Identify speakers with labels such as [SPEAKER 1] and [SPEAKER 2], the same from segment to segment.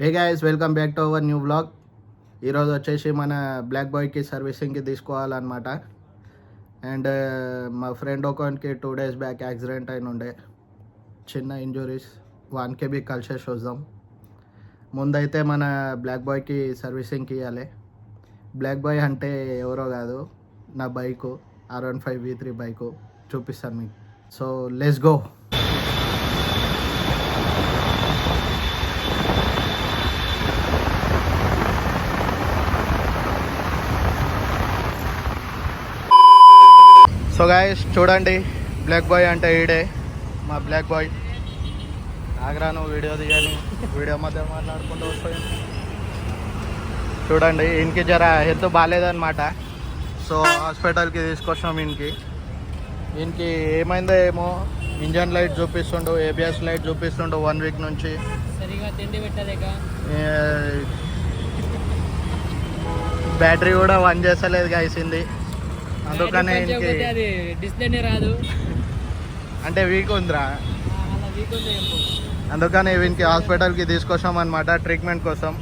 [SPEAKER 1] Hey guys, welcome back to our new vlog. ఈరోజు వచ్చేసి మన బ్లాక్ బాయ్కి సర్వీసింగ్కి తీసుకోవాలన్నమాట. అండ్ మా ఫ్రెండ్ ఒకరికి 2 days బ్యాక్ యాక్సిడెంట్ అయిన ఉండే, చిన్న ఇంజురీస్. వానికి బి కలిసేసి వద్దాం. ముందైతే మన బ్లాక్ బాయ్కి సర్వీసింగ్కి ఇవ్వాలి. బ్లాక్ బాయ్ అంటే ఎవరో కాదు, నా బైకు R15 V3 బైకు చూపిస్తాను మీకు. So let's go. So guys చూడండి, బ్లాక్ బాయ్ అంటే ఈడే మా బ్లాక్ బాయ్. ఆగ్రాను వీడియో తీయాలి, వీడియో మధ్య మాట్లాడుకుంటూ వస్తాయి. చూడండి, ఈయనకి జర హెల్త్ బాగాలేదన్నమాట. సో హాస్పిటల్కి తీసుకొచ్చాం. ఈయనకి ఏమైందో ఏమో, ఇంజన్ లైట్ చూపిస్తుండు, ABS లైట్ చూపిస్తుండు 1 week నుంచి. బ్యాటరీ కూడా వన్ చేస్తలేదు గాయసింది. అందుకనే
[SPEAKER 2] డిస్ప్లేనే రాదు
[SPEAKER 1] అంటే వీక్ ఉందిరా. అందుకని వీనికి హాస్పిటల్కి తీసుకొచ్చాం అనమాట, ట్రీట్మెంట్ కోసం.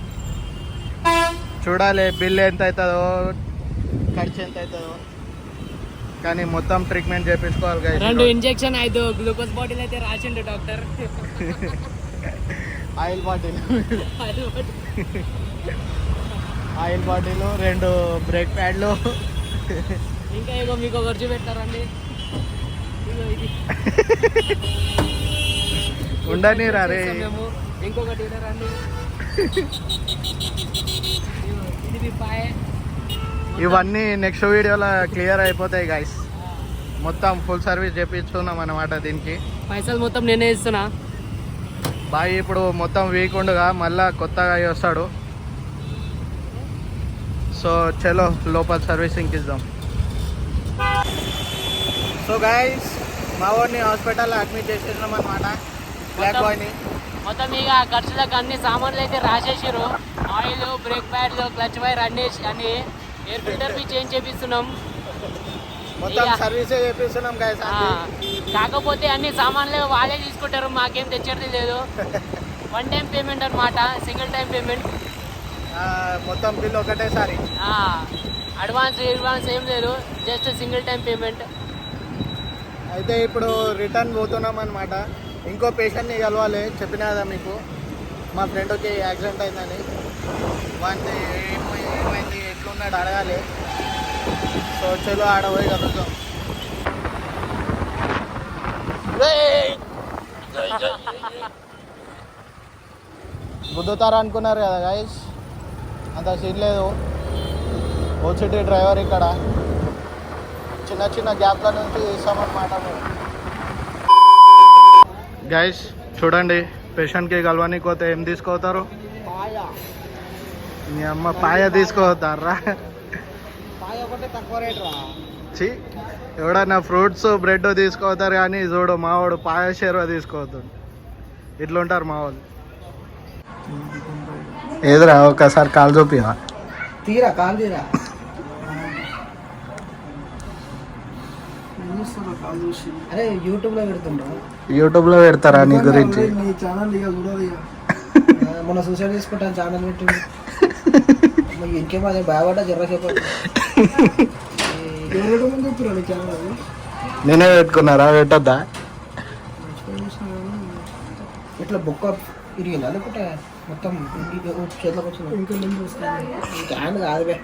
[SPEAKER 1] చూడాలి బిల్ ఎంత అవుతుందో, ఖర్చు ఎంత అవుతుందో, కానీ మొత్తం ట్రీట్మెంట్ చేయించుకోవాలి.
[SPEAKER 2] 2 ఇంజెక్షన్ 5 గ్లూకోజ్ బాటిల్ అయితే రాసిండు డాక్టర్.
[SPEAKER 1] ఆయిల్ బాటిల్ 2 బ్రేక్ ప్యాడ్లు.
[SPEAKER 2] ఇంకా ఇగో మీకు ఖర్చు పెట్టారండి.
[SPEAKER 1] ఉండని రే,
[SPEAKER 2] ఇంకొకటి రండి. ఇది పాయే.
[SPEAKER 1] ఇవన్నీ నెక్స్ట్ వీడియోలో క్లియర్ అయిపోతాయి గైస్. మొత్తం ఫుల్ సర్వీస్ చేయించుకున్నాం అన్నమాట. దీనికి
[SPEAKER 2] పైసలు మొత్తం నేనే ఇస్తున్నా.
[SPEAKER 1] బాయ్ ఇప్పుడు మొత్తం వీక్ ఉండగా మళ్ళా కొత్తగా అయ్యి వస్తాడు. సో చలో లోపల సర్వీసింగ్కి ఇద్దాం. సో గైస్, మా వాడిని హాస్పిటల్లో అడ్మిట్ చేసేసినాం అనమాట, బ్లాక్ బాయ్ని.
[SPEAKER 2] మొత్తం ఇక ఖర్చులకు అన్ని సామాన్లు అయితే రాసేసారు. ఆయిల్, బ్రేక్ ప్యాడ్లు, క్లచ్ వైర్ అన్ని ఎయిర్ ఫిల్టర్ బి చేంజ్ చేపిస్తున్నాం.
[SPEAKER 1] మొత్తం సర్వీసే చేపిస్తున్నాం గైస్.
[SPEAKER 2] కాకపోతే అన్ని సామాన్లు వాళ్ళే తీసుకుంటారు, మాకేం తెచ్చేది లేదు. 1 time పేమెంట్ అనమాట, సింగిల్ టైం పేమెంట్.
[SPEAKER 1] మొత్తం బిల్ ఒకటేసారి,
[SPEAKER 2] అడ్వాన్స్ ఏం లేదు, జస్ట్ సింగిల్ టైం పేమెంట్.
[SPEAKER 1] అయితే ఇప్పుడు రిటర్న్ పోతున్నాం అనమాట. ఇంకో పేషెంట్ని కలవాలి, చెప్పినా కదా మీకు, మా ఫ్రెండ్కి యాక్సిడెంట్ అయిందని. వాడిని ఏమైంది, ఎట్లున్నాడు అడగాలి. సో చలో ఆడ పోయి కలుద్దాం. గుద్దుతారా అనుకున్నారు కదా గైస్, అంత సీన్ లేదు. ఓసిటీ డ్రైవర్ ఇక్కడ చిన్న చిన్న గ్యాప్ల నుంచి తీస్తామన్నమాట. గైస్ చూడండి, పేషెంట్కి కలవడానికి పోతే ఏం తీసుకోతారు? మీ అమ్మ పాయ తీసుకోతారా? చి, ఎవడన్నా ఫ్రూట్స్ బ్రెడ్ తీసుకోతారు, కానీ చూడు మావాడు పాయ షేర్వా తీసుకోవద్దు. ఇట్లుంటారు మా వాళ్ళు. ఏదిరా ఒకసారి కాల్ చూపివా?
[SPEAKER 2] తీరా కాల్ తీరా. అరే
[SPEAKER 1] యూట్యూబ్లో పెడతారా నీ గురించి?
[SPEAKER 2] మొన్న సూసైడ్ చేసుకుంటాను ఛానల్ పెట్టింది. ఇంకేమో అదే భయపడ్డా జర్రసేపు.
[SPEAKER 1] నేనే పెట్టుకున్నారా? పెట్టద్దా?
[SPEAKER 2] ఇట్లా బొక్క ఇరిగిందా లేకుంటే మొత్తం చేతిలోకి వచ్చింది? ఇంకా హ్యాండ్ కాదు బే,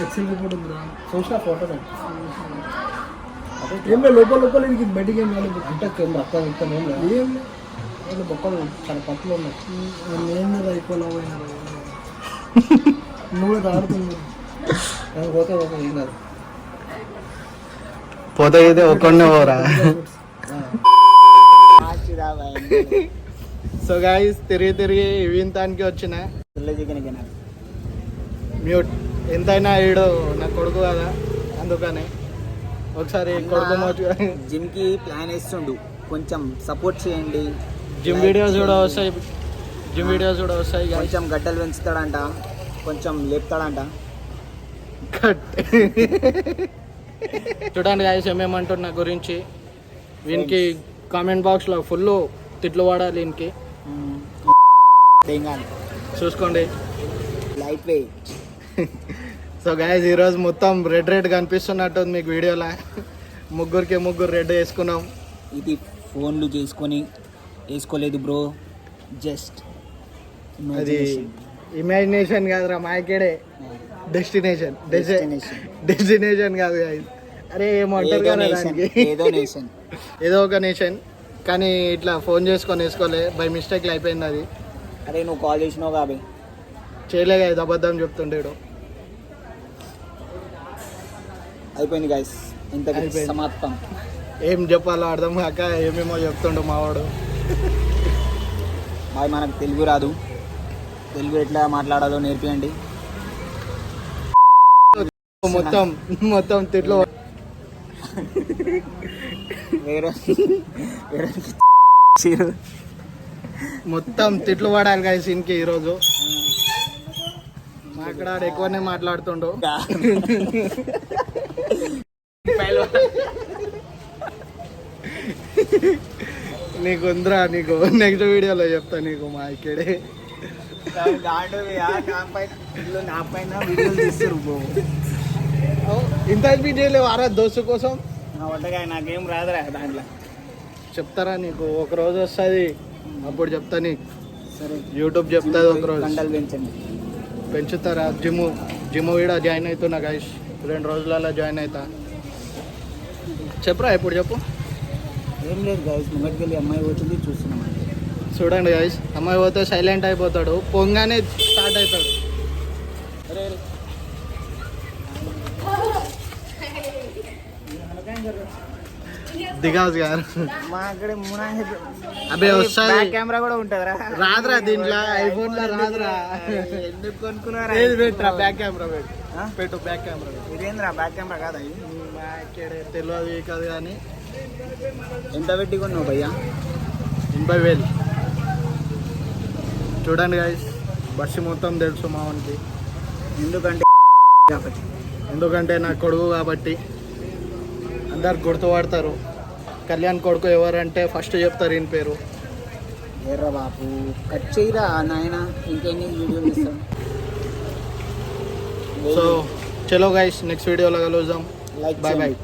[SPEAKER 2] ఎక్సెల్ రిపోర్ట్ ఉందిరా, చూసిన ఫోటో ఏం లోపల ఇంక బయటికి ఏం కాలేదు. అంటే అక్క ఇక్కడ ఏం బొక్కలు చాలా పట్టులు ఉన్నాయి. ఏం కదా అయిపోయినా నువ్వు ఆడుతుంది. పోతే ఏం కాదు,
[SPEAKER 1] పోతే ఇది ఒక్కడే పోరా. సో గైస్, తిరిగి వింతానికి వచ్చిన మ్యూట్. ఎంతైనా ఈడు నా కొడుకు కదా, అందుకని ఒకసారి కొడుకు
[SPEAKER 3] జిమ్కి ప్లాన్ వేస్తుండు, కొంచెం సపోర్ట్ చేయండి.
[SPEAKER 1] జిమ్ వీడియోస్ కూడా వస్తాయి.
[SPEAKER 3] కొంచెం గడ్డలు పెంచుతాడంట, కొంచెం లేపుతాడంట.
[SPEAKER 1] చూడండి గైస్, ఏమేమంటారు నా గురించి. వీనికి కామెంట్ బాక్స్లో ఫుల్ తిట్లు వాడాలి. వీనికి చూసుకోండి.
[SPEAKER 3] Light weight.
[SPEAKER 1] సో గైస్ ఈరోజు మొత్తం రెడ్ కనిపిస్తున్నట్టుంది మీకు వీడియోలో. ముగ్గురు రెడ్ వేసుకున్నాం.
[SPEAKER 3] ఇది ఫోన్లు చేసుకొని వేసుకోలేదు బ్రో, జస్ట్
[SPEAKER 1] అది ఇమాజినేషన్ కాదురా, మాయకేడే డెస్టినేషన్. డెస్టినేషన్ కాదు guys. అరే ఏమంటారు కదా దానికి, ఏదో ఒక నేషన్. కానీ ఇట్లా ఫోన్ చేసుకొని వేసుకోలే, బై మిస్టేక్లో అయిపోయింది అది.
[SPEAKER 3] అరే నువ్వు కాల్ చేసినావు కాబట్టి
[SPEAKER 1] చేయలే guys, అబద్ధం చెప్తుండేడు.
[SPEAKER 3] అయిపోయింది గైస్, ఇంత
[SPEAKER 1] అయిపోయింది.
[SPEAKER 3] సమాప్తం.
[SPEAKER 1] ఏం చెప్పాలో అర్థం కాక ఏమేమో చెప్తుండు మావాడు.
[SPEAKER 3] బాయ్, మనకు తెలుగు రాదు, తెలుగు ఎట్లా మాట్లాడాలో నేర్పియండి.
[SPEAKER 1] మొత్తం తిట్లు
[SPEAKER 3] వేరే
[SPEAKER 1] మొత్తం తిట్లు పడాలి guys ఇంకే ఈరోజు. మాట్లాడు ఎక్కువనే మాట్లాడుతుండు. నీకు ఉందిరా, నీకు నెక్స్ట్ వీడియోలో చెప్తా నీకు మా ఇక్కడే.
[SPEAKER 3] నా పైన వీడియోలు తీస్తారు బ్రో.
[SPEAKER 1] ఇంత చేయలేవు ఆరా దోస్తు కోసం.
[SPEAKER 3] నా వంటగా నాకేం రాదురా దాంట్లో.
[SPEAKER 1] చెప్తారా నీకు, ఒక రోజు వస్తుంది అప్పుడు చెప్తా నీకు.
[SPEAKER 3] సరే
[SPEAKER 1] యూట్యూబ్ చెప్తుంది ఒక రోజు.
[SPEAKER 3] కండలు పెంచండి.
[SPEAKER 1] పెంచుతారా? జిమ్ కూడా జాయిన్ అవుతున్నా గైస్, 2 రోజులలో జాయిన్ అవుతా. చెప్పురా ఇప్పుడు చెప్పు.
[SPEAKER 3] ఏం లేదు గైస్, ముంగటికి వెళ్ళి అమ్మాయి పోతుంది చూస్తున్నాం అంతే.
[SPEAKER 1] చూడండి గైస్, అమ్మాయి పోతే సైలెంట్ అయిపోతాడు, పొంగానే స్టార్ట్ అవుతాడు.
[SPEAKER 3] అరే
[SPEAKER 1] దిగాజ్ గారు
[SPEAKER 3] మా అక్కడ
[SPEAKER 1] అబే వస్తుంది.
[SPEAKER 3] కెమెరా కూడా ఉంటుందిరా.
[SPEAKER 1] రాదురా దీంట్లో, ఐఫోన్ లో రాదురా.
[SPEAKER 3] ఎందుకు కొనుక్కున్నారా?
[SPEAKER 1] ఏది పెట్టరా, బ్యాక్ కెమెరా పెట్టు, బ్యాక్ కెమెరా పెట్టు.
[SPEAKER 3] ఇదేంద్రా బ్యాక్ కెమెరా కాదా ఇది?
[SPEAKER 1] తెలియదు కాదు కానీ.
[SPEAKER 3] ఎంత పెట్టి కొన్నావు భయ్యా?
[SPEAKER 1] 80,000. చూడండి గైస్, బస్సు మొత్తం తెలుసు మావానికి. ఎందుకంటే నా కొడుకు కాబట్టి అందరు గుర్తుపడతారు. కళ్యాణ్ కొడుకు ఎవరంటే ఫస్ట్ చెప్తారు ఈయన పేరు.
[SPEAKER 3] ఎర్ర బాపు కట్ చేయరా నాయన, ఇంకెన్ని వీడియోలు ఇస్తాను.
[SPEAKER 1] సో చలో గైస్, నెక్స్ట్ వీడియోలో కలుద్దాం.
[SPEAKER 3] Like
[SPEAKER 1] bye bye.